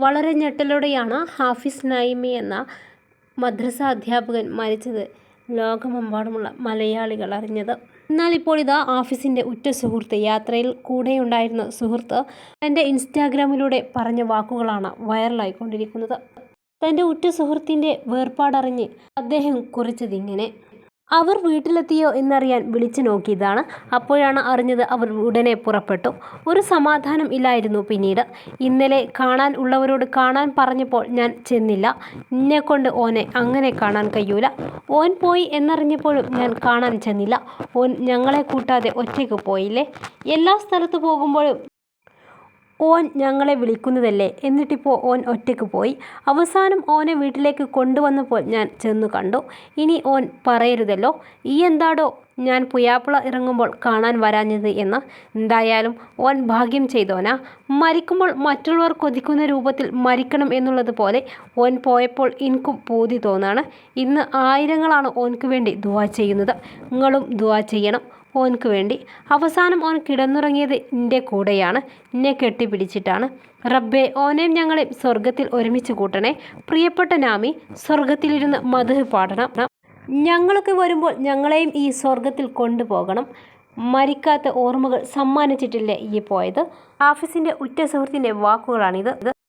വളരെ ഞെട്ടലോടെയാണ് ഹാഫിസ് നഈമി എന്ന മദ്രസ അധ്യാപകൻ മരിച്ചത് ലോകമെമ്പാടുമുള്ള മലയാളികൾ അറിഞ്ഞത്. എന്നാൽ ഇപ്പോൾ ഇതാ ഹാഫിസിൻ്റെ ഉറ്റ സുഹൃത്ത്, യാത്രയിൽ കൂടെയുണ്ടായിരുന്ന സുഹൃത്ത് തൻ്റെ ഇൻസ്റ്റാഗ്രാമിലൂടെ പറഞ്ഞ വാക്കുകളാണ് വൈറലായിക്കൊണ്ടിരിക്കുന്നത്. തൻ്റെ ഉറ്റ സുഹൃത്തിൻ്റെ വേർപാടറിഞ്ഞ് അദ്ദേഹം കുറിച്ചതിങ്ങനെ: അവർ വീട്ടിലെത്തിയോ എന്നറിയാൻ വിളിച്ചു നോക്കിയതാണ്. അപ്പോഴാണ് അറിഞ്ഞത് അവർ ഉടനെ പുറപ്പെട്ടു. ഒരു സമാധാനം ഇല്ലായിരുന്നു പിന്നീട്. ഇന്നലെ കാണാൻ ഉള്ളവരോട് കാണാൻ പറഞ്ഞപ്പോൾ ഞാൻ ചെന്നില്ല. എന്നെക്കൊണ്ട് ഓനെ അങ്ങനെ കാണാൻ കഴിയൂല. ഓൻ പോയി എന്നറിഞ്ഞപ്പോഴും ഞാൻ കാണാൻ ചെന്നില്ല. ഓൻ ഞങ്ങളെ കൂട്ടാതെ ഒറ്റയ്ക്ക് പോയില്ലേ. എല്ലാ സ്ഥലത്ത് പോകുമ്പോഴും ഓൻ ഞങ്ങളെ വിളിക്കുന്നതല്ലേ. എന്നിട്ടിപ്പോൾ ഓൻ ഒറ്റയ്ക്ക് പോയി. അവസാനം ഓനെ വീട്ടിലേക്ക് കൊണ്ടുവന്നപ്പോൾ ഞാൻ ചെന്നു കണ്ടു. ഇനി ഓൻ പറയരുതല്ലോ ഈ എന്താടോ ഞാൻ പുയ്യാപ്പിള ഇറങ്ങുമ്പോൾ കാണാൻ വരാഞ്ഞത് എന്ന്. എന്തായാലും ഓൻ ഭാഗ്യം ചെയ്തോനാ. മരിക്കുമ്പോൾ മറ്റുള്ളവർ കൊതിക്കുന്ന രൂപത്തിൽ മരിക്കണം എന്നുള്ളത് പോലെ ഓൻ പോയപ്പോൾ എനിക്കും പൂതി തോന്നാണ്. ഇന്ന് ആയിരങ്ങളാണ് ഓൻക്ക് വേണ്ടി ദുആ ചെയ്യുന്നത്. നിങ്ങളും ദുആ ചെയ്യണം ഓൻക്ക് വേണ്ടി. അവസാനം ഓൻ കിടന്നുറങ്ങിയത് എൻ്റെ കൂടെയാണ്, എന്നെ കെട്ടിപ്പിടിച്ചിട്ടാണ്. റബ്ബേ, ഓനെയും ഞങ്ങളെയും സ്വർഗത്തിൽ ഒരുമിച്ച് കൂട്ടണേ. പ്രിയപ്പെട്ട നാമി, സ്വർഗത്തിലിരുന്ന് മദ്ഹ് പാടണം. ഞങ്ങളൊക്കെ വരുമ്പോൾ ഞങ്ങളെയും ഈ സ്വർഗത്തിൽ കൊണ്ടുപോകണം. മരിക്കാത്ത ഓർമ്മകൾ സമ്മാനിച്ചിട്ടില്ലേ ഈ പോയത്. ഹാഫിസിൻ്റെ ഉറ്റ സുഹൃത്തിൻ്റെ വാക്കുകളാണിത്.